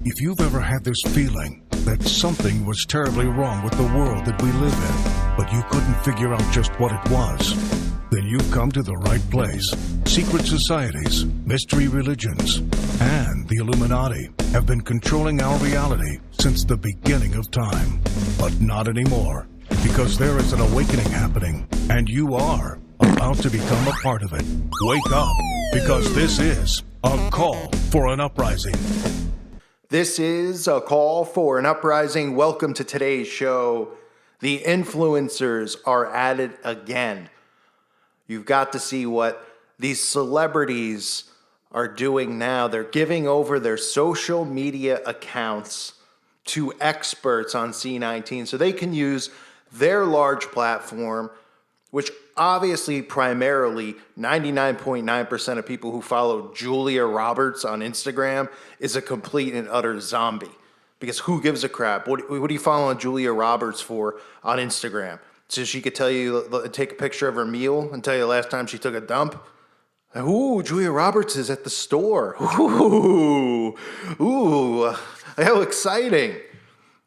If you've ever had this feeling that something was terribly wrong with the world that we live in, but you couldn't figure out just what it was, then you've come to the right place. Secret societies, mystery religions, and the Illuminati have been controlling our reality since the beginning of time. But not anymore, because there is an awakening happening, and you are about to become a part of it. Wake up, because this is a call for an uprising. This is a call for an uprising. Welcome to today's show. The influencers are at it again. You've got to see what these celebrities are doing now. They're giving over their social media accounts to experts on C19 so they can use their large platform, which obviously primarily 99.9% of people who follow Julia Roberts on Instagram is a complete and utter zombie. Because who gives a crap? What are you following Julia Roberts for on Instagram? So she could tell you, take a picture of her meal and tell you the last time she took a dump? Ooh, Julia Roberts is at the store. Ooh, how exciting.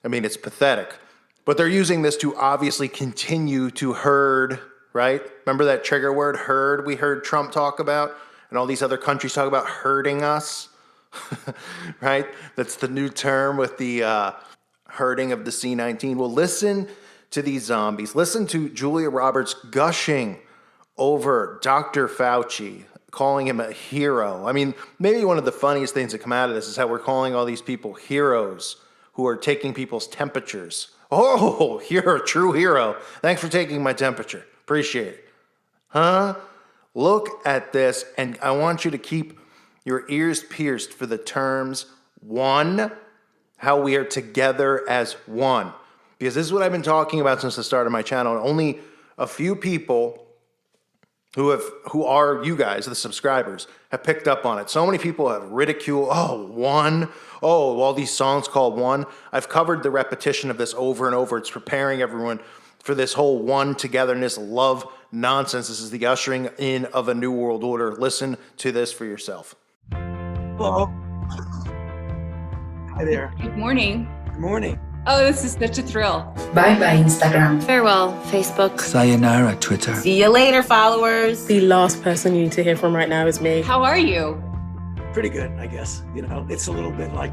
I mean, it's pathetic. But they're using this to obviously continue to herd, right? Remember that trigger word, herd, we heard Trump talk about? And all these other countries talk about herding us, right? That's the new term with the herding of the C19. Well, listen to these zombies. Listen to Julia Roberts gushing over Dr. Fauci, calling him a hero. I mean, maybe one of the funniest things that come out of this is how we're calling all these people heroes who are taking people's temperatures. Oh, you're a true hero. Thanks for taking my temperature. Appreciate it. Huh? Look at this, and I want you to keep your ears pierced for the terms one, how we are together as one. Because this is what I've been talking about since the start of my channel. Only a few people who are you guys, the subscribers, have picked up on it. So many people have ridiculed, one. All these songs called One. I've covered the repetition of this over and over. It's preparing everyone for this whole one togetherness, love nonsense. This is the ushering in of a new world order. Listen to this for yourself. Hello. Hi there. Good morning. Good morning. Oh, this is such a thrill. Bye-bye, Instagram. Farewell, Facebook. Sayonara, Twitter. See you later, followers. The last person you need to hear from right now is me. How are you? Pretty good, I guess. You know, it's a little bit like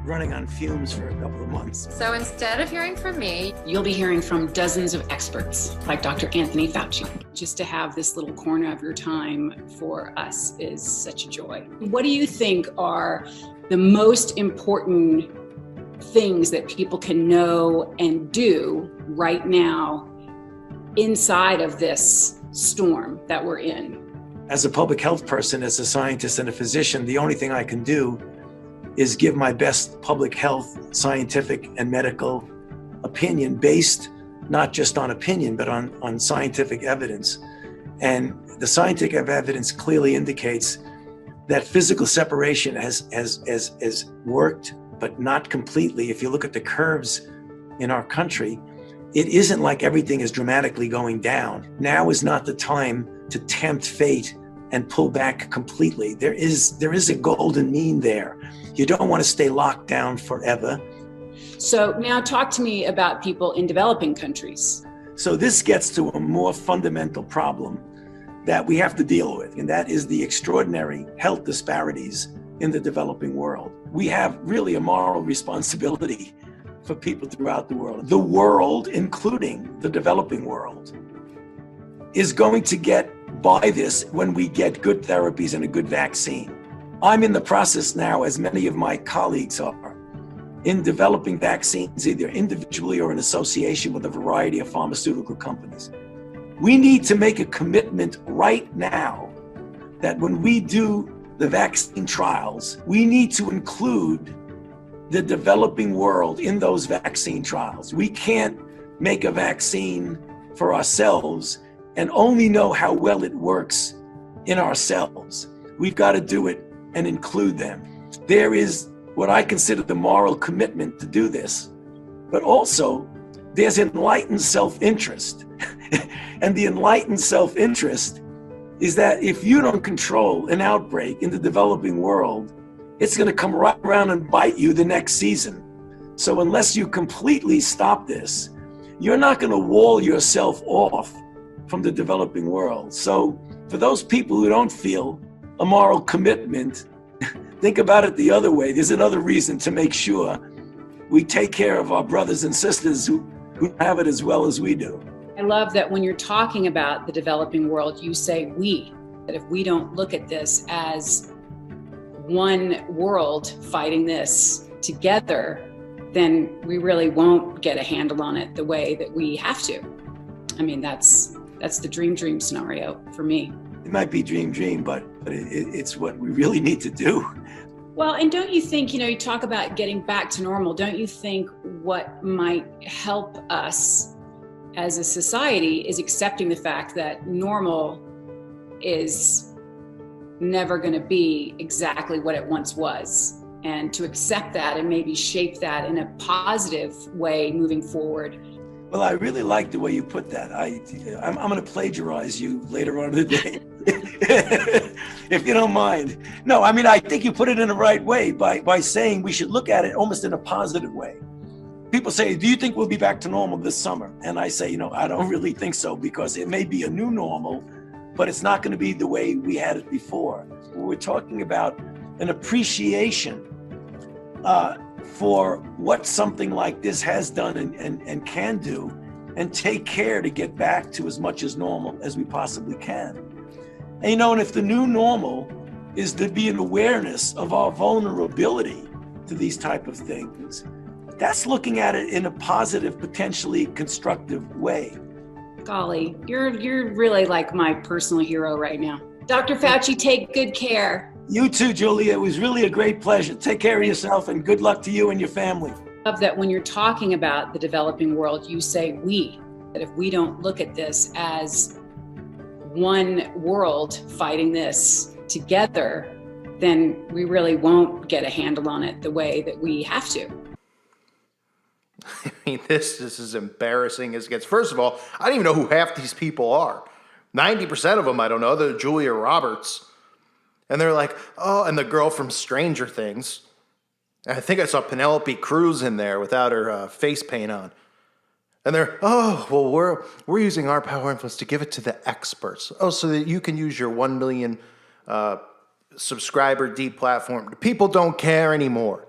running on fumes for a couple of months. So instead of hearing from me, You'll be hearing from dozens of experts like Dr. Anthony Fauci. Just to have this little corner of your time for us is such a joy. What do you think are the most important things that people can know and do right now inside of this storm that we're in? As a public health person, as a scientist and a physician, the only thing I can do is give my best public health, scientific and medical opinion based not just on opinion, but on scientific evidence. And the scientific evidence clearly indicates that physical separation has worked, but not completely. If you look at the curves in our country, it isn't like everything is dramatically going down. Now is not the time to tempt fate and pull back completely. There is a golden mean there. You don't want to stay locked down forever. So now talk to me about people in developing countries. So this gets to a more fundamental problem that we have to deal with, and that is the extraordinary health disparities in the developing world. We have really a moral responsibility for people throughout the world. The world, including the developing world, is going to get by this when we get good therapies and a good vaccine. I'm in the process now, as many of my colleagues are, in developing vaccines either individually or in association with a variety of pharmaceutical companies. We need to make a commitment right now that when we do the vaccine trials, we need to include the developing world in those vaccine trials. We can't make a vaccine for ourselves and only know how well it works in ourselves. We've got to do it and include them. There is what I consider the moral commitment to do this, but also there's enlightened self-interest. And the enlightened self-interest is that if you don't control an outbreak in the developing world, it's going to come right around and bite you the next season. So unless you completely stop this, you're not going to wall yourself off from the developing world. So for those people who don't feel a moral commitment, think about it the other way. There's another reason to make sure we take care of our brothers and sisters who have it as well as we do. I love that when you're talking about the developing world, you say we, that if we don't look at this as one world fighting this together, then we really won't get a handle on it the way that we have to. I mean, that's the dream scenario for me. It might be dream, but it's what we really need to do. Well, and don't you think, you talk about getting back to normal, don't you think what might help us as a society is accepting the fact that normal is never going to be exactly what it once was, and to accept that and maybe shape that in a positive way moving forward. Well, I really like the way you put that. I'm going to plagiarize you later on in the day, if you don't mind. No, I mean, I think you put it in the right way by saying we should look at it almost in a positive way. People say, do you think we'll be back to normal this summer? And I say, I don't really think so, because it may be a new normal, but it's not going to be the way we had it before. We're talking about an appreciation for what something like this has done and can do, and take care to get back to as much as normal as we possibly can. And and if the new normal is to be an awareness of our vulnerability to these type of things, that's looking at it in a positive, potentially constructive way. Golly, you're really like my personal hero right now. Dr. Fauci, take good care. You too, Julia. It was really a great pleasure. Take care of yourself, and good luck to you and your family. I love that when you're talking about the developing world, you say we, that if we don't look at this as one world fighting this together, then we really won't get a handle on it the way that we have to. I mean, this is as embarrassing as it gets. First of all, I don't even know who half these people are. 90% of them I don't know. They're Julia Roberts. And they're like, oh, and the girl from Stranger Things. I think I saw Penelope Cruz in there without her face paint on. And they're, oh, well, we're using our power influence to give it to the experts. Oh, so that you can use your 1 million subscriber deplatform. People don't care anymore.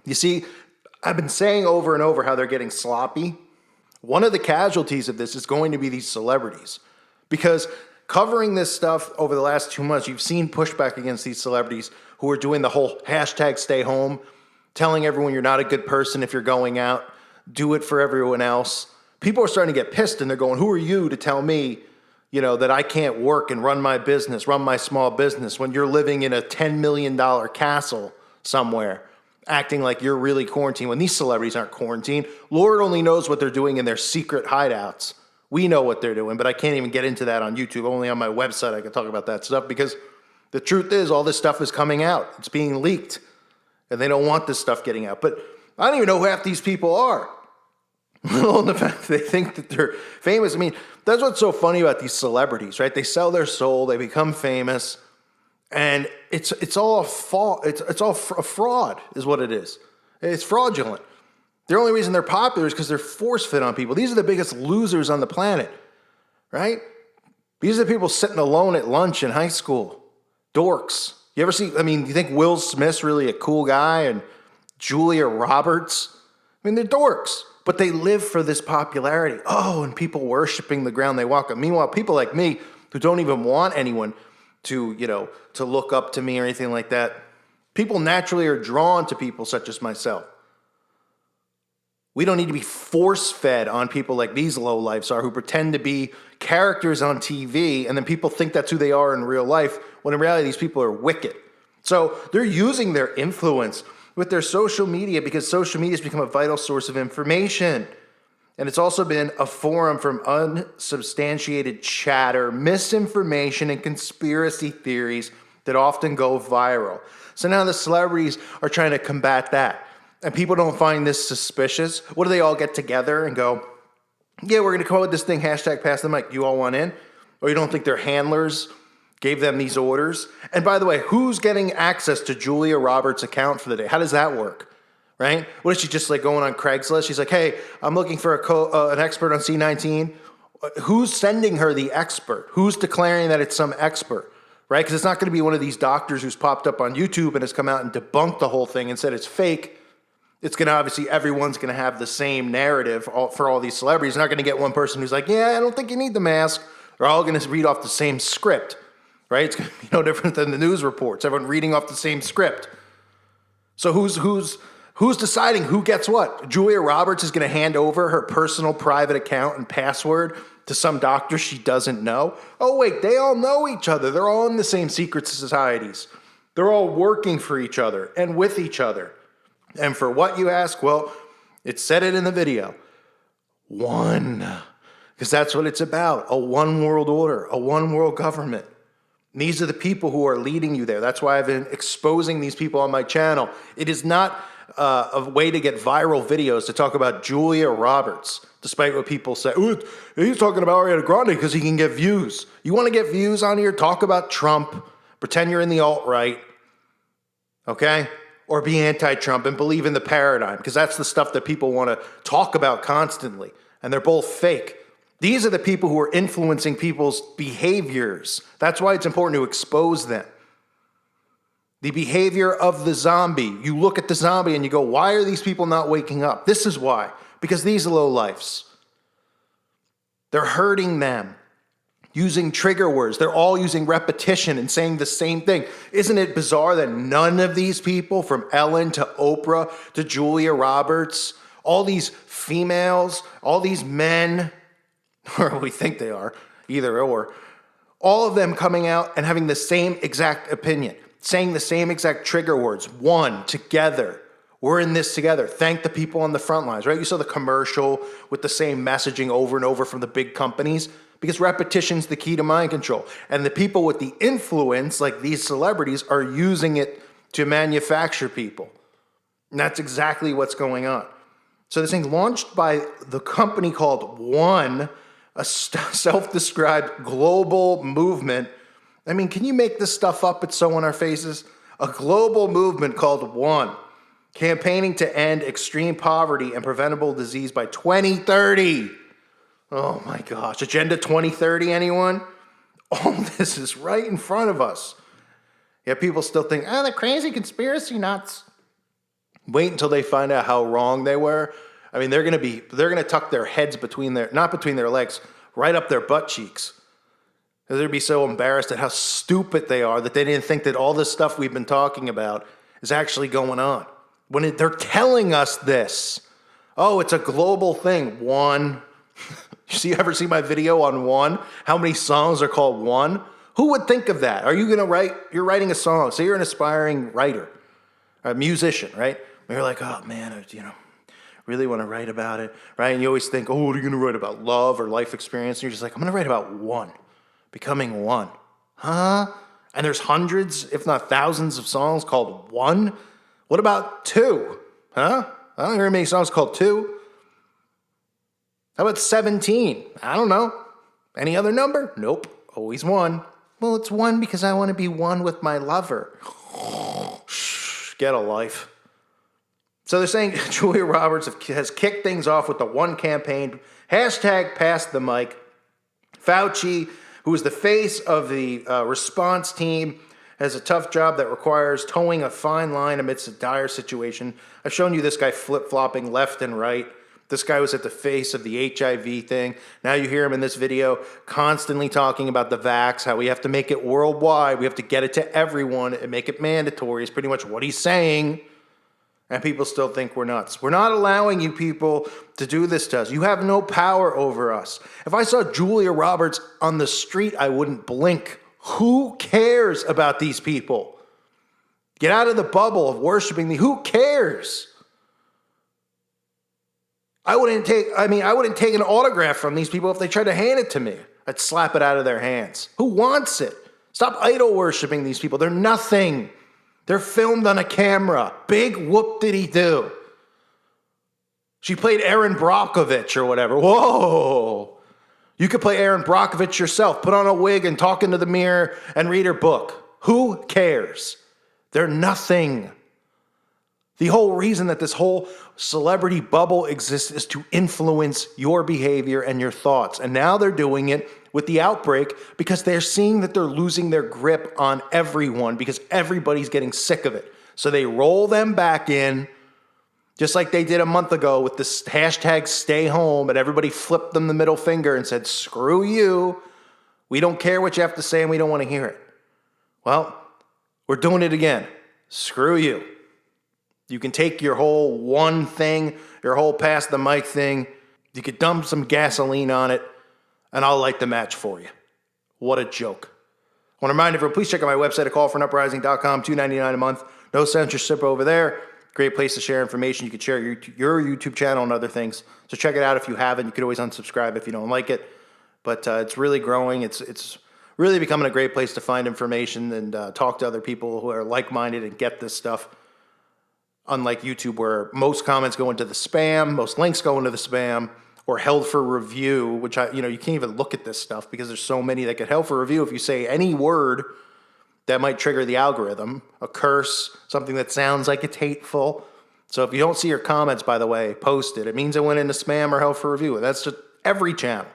You see, I've been saying over and over how they're getting sloppy. One of the casualties of this is going to be these celebrities. Because covering this stuff over the last 2 months, you've seen pushback against these celebrities who are doing the whole hashtag stay home, telling everyone you're not a good person if you're going out, do it for everyone else. People are starting to get pissed, and they're going, who are you to tell me, that I can't work and run my business, run my small business when you're living in a $10 million castle somewhere, acting like you're really quarantined when these celebrities aren't quarantined. Lord only knows what they're doing in their secret hideouts. We know what they're doing, but I can't even get into that on YouTube. Only on my website I can talk about that stuff, because the truth is all this stuff is coming out. It's being leaked, and they don't want this stuff getting out. But I don't even know who half these people are. Let alone the fact that they think that they're famous. I mean, that's what's so funny about these celebrities, right? They sell their soul, they become famous, and it's all a fraud is what it is. It's fraudulent. The only reason they're popular is because they're force-fed on people. These are the biggest losers on the planet, right? These are the people sitting alone at lunch in high school. Dorks. You think Will Smith's really a cool guy, and Julia Roberts? I mean, they're dorks, but they live for this popularity. Oh, and people worshiping the ground they walk on. Meanwhile, people like me who don't even want anyone to look up to me or anything like that, people naturally are drawn to people such as myself. We don't need to be force-fed on people like these lowlifes are, who pretend to be characters on TV, and then people think that's who they are in real life, when in reality these people are wicked. So they're using their influence with their social media, because social media has become a vital source of information. And it's also been a forum from unsubstantiated chatter, misinformation, and conspiracy theories that often go viral. So now the celebrities are trying to combat that. And people don't find this suspicious. What do they all get together and go, yeah, we're going to come up with this thing, hashtag pass the mic. You all want in? Or you don't think their handlers gave them these orders. And by the way, who's getting access to Julia Roberts' account for the day? How does that work? Right? What is she just like going on Craigslist? She's like, hey, I'm looking for an expert on C19. Who's sending her the expert? Who's declaring that it's some expert? Right? Because it's not going to be one of these doctors who's popped up on YouTube and has come out and debunked the whole thing and said it's fake. It's going to obviously, everyone's going to have the same narrative for all these celebrities. You're not going to get one person who's like, yeah, I don't think you need the mask. They're all going to read off the same script, right? It's going to be no different than the news reports. Everyone reading off the same script. So who's deciding who gets what? Julia Roberts is going to hand over her personal private account and password to some doctor she doesn't know. Oh, wait, they all know each other. They're all in the same secret societies. They're all working for each other and with each other. And for what, you ask? Well, it said it in the video. One. Because that's what it's about. A one world order, a one world government. And these are the people who are leading you there. That's why I've been exposing these people on my channel. It is not a way to get viral videos to talk about Julia Roberts, despite what people say. Ooh, he's talking about Ariana Grande because he can get views. You want to get views on here? Talk about Trump. Pretend you're in the alt-right. Okay? Or be anti-Trump and believe in the paradigm, because that's the stuff that people want to talk about constantly. And they're both fake. These are the people who are influencing people's behaviors. That's why it's important to expose them. The behavior of the zombie. You look at the zombie and you go, why are these people not waking up? This is why. Because these lowlifes. They're hurting them. Using trigger words. They're all using repetition and saying the same thing. Isn't it bizarre that none of these people, from Ellen to Oprah to Julia Roberts, all these females, all these men, or we think they are, either or, all of them coming out and having the same exact opinion, saying the same exact trigger words. One, together. We're in this together. Thank the people on the front lines, right? You saw the commercial with the same messaging over and over from the big companies. Because repetition's the key to mind control. And the people with the influence, like these celebrities, are using it to manufacture people. And that's exactly what's going on. So this thing launched by the company called One, a self-described global movement. I mean, can you make this stuff up? It's so on our faces. A global movement called One, campaigning to end extreme poverty and preventable disease by 2030. Oh my gosh, Agenda 2030, anyone? All this is right in front of us. Yet people still think, oh, the crazy conspiracy nuts. Wait until they find out how wrong they were. I mean, they're gonna tuck their heads not between their legs, right up their butt cheeks. They're gonna be so embarrassed at how stupid they are that they didn't think that all this stuff we've been talking about is actually going on. When they're telling us this, oh, it's a global thing. One. You ever see my video on One? How many songs are called One? Who would think of that? Are you going to write? You're writing a song. Say you're an aspiring writer, a musician, right? And you're like, oh man, I really want to write about it, right? And you always think, oh, what are you going to write about? Love or life experience? And you're just like, I'm going to write about one, becoming one. Huh? And there's hundreds, if not thousands of songs called One. What about two? Huh? I don't hear many songs called Two. How about 17? I don't know. Any other number? Nope. Always one. Well, it's one because I want to be one with my lover. Shh, get a life. So they're saying Julia Roberts has kicked things off with the One campaign. Hashtag pass the mic. Fauci, who is the face of the response team, has a tough job that requires towing a fine line amidst a dire situation. I've shown you this guy flip-flopping left and right. This guy was at the face of the HIV thing. Now you hear him in this video constantly talking about the vax, how we have to make it worldwide. We have to get it to everyone and make it mandatory is pretty much what he's saying. And people still think we're nuts. We're not allowing you people to do this to us. You have no power over us. If I saw Julia Roberts on the street, I wouldn't blink. Who cares about these people? Get out of the bubble of worshiping me. Who cares? I wouldn't take an autograph from these people if they tried to hand it to me. I'd slap it out of their hands. Who wants it? Stop idol worshiping these people. They're nothing. They're filmed on a camera. Big whoop-diddy-do. She played Erin Brockovich or whatever. Whoa. You could play Aaron Brockovich yourself, put on a wig and talk into the mirror and read her book. Who cares? They're nothing. The whole reason that this whole celebrity bubble exists is to influence your behavior and your thoughts. And now they're doing it with the outbreak because they're seeing that they're losing their grip on everyone because everybody's getting sick of it. So they roll them back in, just like they did a month ago with this hashtag stay home, and everybody flipped them the middle finger and said, screw you. We don't care what you have to say and we don't want to hear it. Well, we're doing it again. Screw you. You can take your whole one thing, your whole pass the mic thing, you could dump some gasoline on it, and I'll light the match for you. What a joke. I want to remind everyone, please check out my website at callforunuprising.com, $2.99 a month. No censorship over there. Great place to share information. You can share your YouTube channel and other things. So check it out if you haven't. You could always unsubscribe if you don't like it. But it's really growing. It's really becoming a great place to find information and talk to other people who are like-minded and get this stuff. Unlike YouTube, where most comments go into the spam, most links go into the spam, or held for review, which you can't even look at this stuff because there's so many that get held for review. If you say any word that might trigger the algorithm, a curse, something that sounds like it's hateful. So if you don't see your comments, by the way, posted, it means it went into spam or held for review. That's just every channel,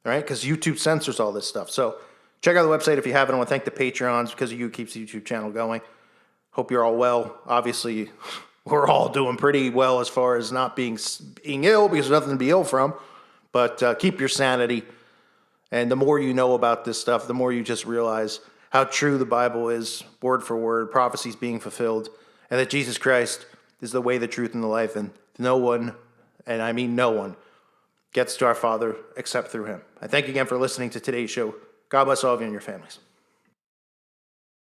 right? Because YouTube censors all this stuff. So check out the website if you haven't. I want to thank the Patreons because you keeps the YouTube channel going. Hope you're all well. Obviously, we're all doing pretty well as far as not being ill because there's nothing to be ill from. But keep your sanity. And the more you know about this stuff, the more you just realize how true the Bible is, word for word, prophecies being fulfilled, and that Jesus Christ is the way, the truth, and the life. And no one, and I mean no one, gets to our Father except through him. I thank you again for listening to today's show. God bless all of you and your families.